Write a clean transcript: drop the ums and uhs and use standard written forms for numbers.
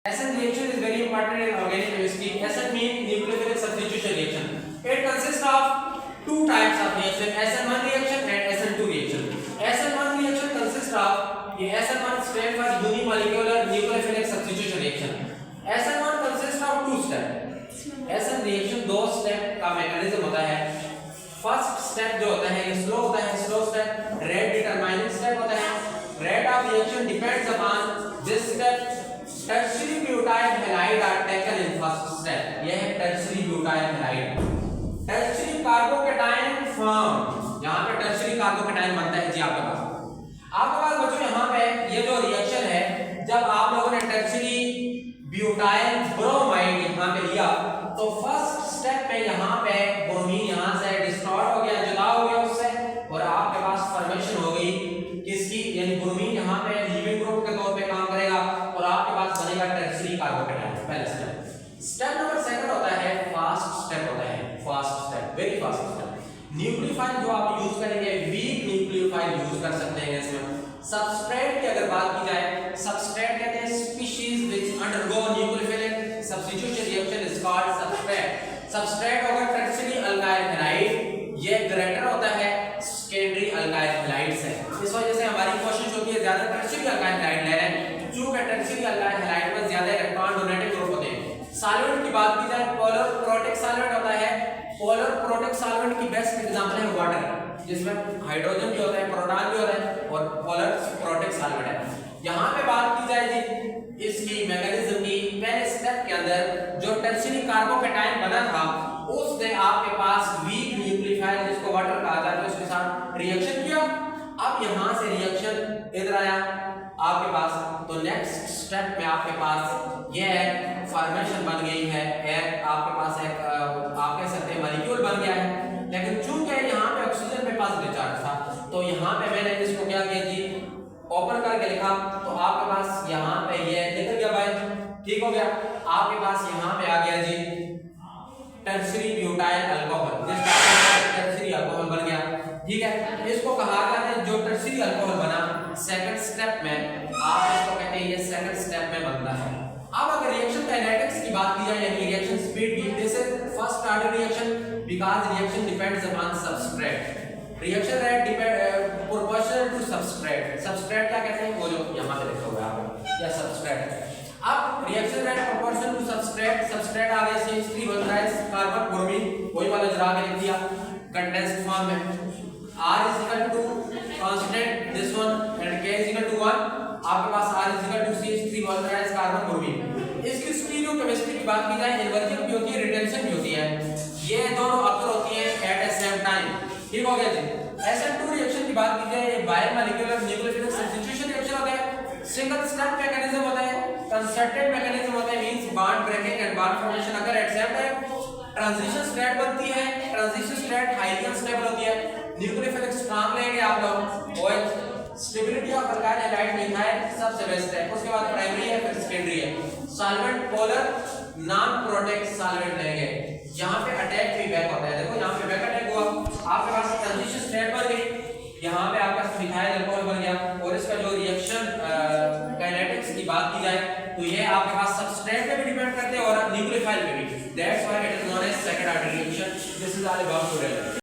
SN reaction is very important in organic chemistry. SN means nucleophilic substitution reaction. It consists of two types of reaction, SN1 reaction and SN2 reaction. SN1 reaction consists of SN1 stands for unimolecular nucleophilic substitution reaction. SN1 consists of two steps. SN reaction दो step का mechanism होता है. First step जो होता है ये slow होता है. Slow step rate determining step होता है. Rate of reaction depends upon this step. Tertiary butyl halide are taken in first step. यह है tertiary butyl halide. Tertiary carbocation form. यहां पे टर्शियरी कार्बोकेटाइन बनता है जी आपके पास बच्चों. यहां पे ये जो रिएक्शन है जब आप लोगों ने टर्शियरी ब्यूटाइल ब्रोमाइड यहां पे लिया तो फर्स्ट स्टेप में यहां पे ब्रोमीन यहां से डिस्ट्रॉय हो गया, जुदा हो गया उससे, और आपके पास फॉर्मेशन हो गई किसकी, यानी ब्रोमीन यहां पे लीविंग ग्रुप के तौर पे काम करेगा और आपके पास बनेगा टर्शियरी कार्बोकेटाइन. पहला स्टेप. स्टेप नंबर सेकंड होता है फास्ट स्टेप होता है. Fast step, very fast step. Nucleophile जो आप यूज करेंगे वीक न्यूक्लियोफाइल यूज कर सकते हैं इसमें. सबस्ट्रेट की अगर बात की जाए, सबस्ट्रेट कहते हैं species which undergo nucleophilic substitution reaction is called substrate. Substrate होगा टर्शियरी अल्काइल हैलाइड. ये ग्रेटर होता है सेकेंडरी अल्काइल हैलाइड से. इस वजह से हमारी कोशिश होती है ज्यादा टर्शियरी अल्काइल हैलाइड ले लें, क्योंकि टर्शियरी अल्काइल हैलाइड में ज्यादा इलेक्ट्रॉन डोनेटिंग ग्रुप होते हैं. सॉल्वेंट की बात की जाए, पोलर प्रोटिक सॉल्वेंट होता है. पोलर प्रोटिक सॉल्वेंट की बेस्ट एग्जांपल है वाटर, जिसमें हाइड्रोजन भी होता है, प्रोटॉन भी होता है और पोलर प्रोटिक सॉल्वेंट है. यहां पे बात की जाए जी इसकी मैकेनिज्म की, पहले स्टेप के अंदर जो टर्शियरी कार्बोकेटाइन बना था उसने आपके पास वीक न्यूक्लियोफाइल जिसको वाटर कहा जाता है उसके साथ रिएक्शन किया. अब यहां से रिएक्शन इधर आया आपके पास, तो नेक्स्ट स्टेप में आपके पास यह फॉर्मेशन बन गई है. एक आपके पास एक आप कह सकते हैं मॉलिक्यूल बन गया है. लेकिन चूंकि यहां पे ऑक्सीजन पे पॉजिटिव चार्ज था तो यहां पे मैंने इसको क्या किया जी ओपन करके लिखा, तो आपके पास यहां पे ये निकल गया भाई, ठीक हो गया. आपके पास यहां पे आ गया जी टर्शियरी ब्यूटाइल अल्कोहल, जिसका टर्शियरी अल्कोहल बन गया. ठीक है, इसको कहा जाता है जो टर्शियरी अल्कोहल बना सेकंड स्टेप में, आप इसको कहते हैं ये सेकंड स्टेप में बनता है. अब अगर रिएक्शन काइनेटिक्स की बात की जाए यानी रिएक्शन स्पीड की, this is first order reaction because reaction depends upon substrate. Reaction rate depend proportional to substrate. Substrate क्या कहते हैं वो जो यहां पे लिखा हुआ है आपको, या सबस्ट्रेट. अब reaction rate proportional to substrate. Substrate आ गया CH3 बन रहा है कार्बन ब्रोमीन, वही वाला जरा के लिख दिया कंडेंस्ड फॉर्म में. R is equal to constant this one and K is equal to 1. आपके पास R is equal to CH3 बन रहा है कार्बन ब्रोमीन. इसकी स्टीरियोकेमिस्ट्री की बात की जाए, इन्वर्जन भी होती है, रिटेंशन भी होती है. ये दोनों अक्सर होती है एट द सेम टाइम. ठीक हो गया जी. SN2 रिएक्शन की बात की जाए, ये बायोमोलिक्यूलर न्यूक्लियोफिलिक सब्स्टिट्यूशन रिएक्शन होता है. सिंगल स्टेप मैकेनिज्म होता है, कंसर्टेड मैकेनिज्म होता है, means bond breaking and bond formation अगर at same time. Transition state बनती है, ट्रांजिशन स्टेट हाईली अनस्टेबल होती है. न्यूक्लियोफिलिक स्ट्रॉन्ग लेंगे आप लोग, OH stability of alkyl halide methyl सबसे बेस्ट है. उसके बाद प्राइमरी है, फिर सेकेंडरी है. Solvent polar non protic solvent लेंगे. यहां पे अटैक भी बैक होता है. देखो यहां पे बैक अटैक हुआ, आपके पास ट्रांजिशन स्टेट बन गई, यहां पे आपका मिथाइल अल्कोहल बन गया. और इसका जो रिएक्शन काइनेटिक्स की बात की जाए तो ये आपके पास सबस्ट्रेट पे भी डिपेंड करते हैं और न्यूक्लियोफाइल पे भी. That's why it is known as second order reaction. This is all about today.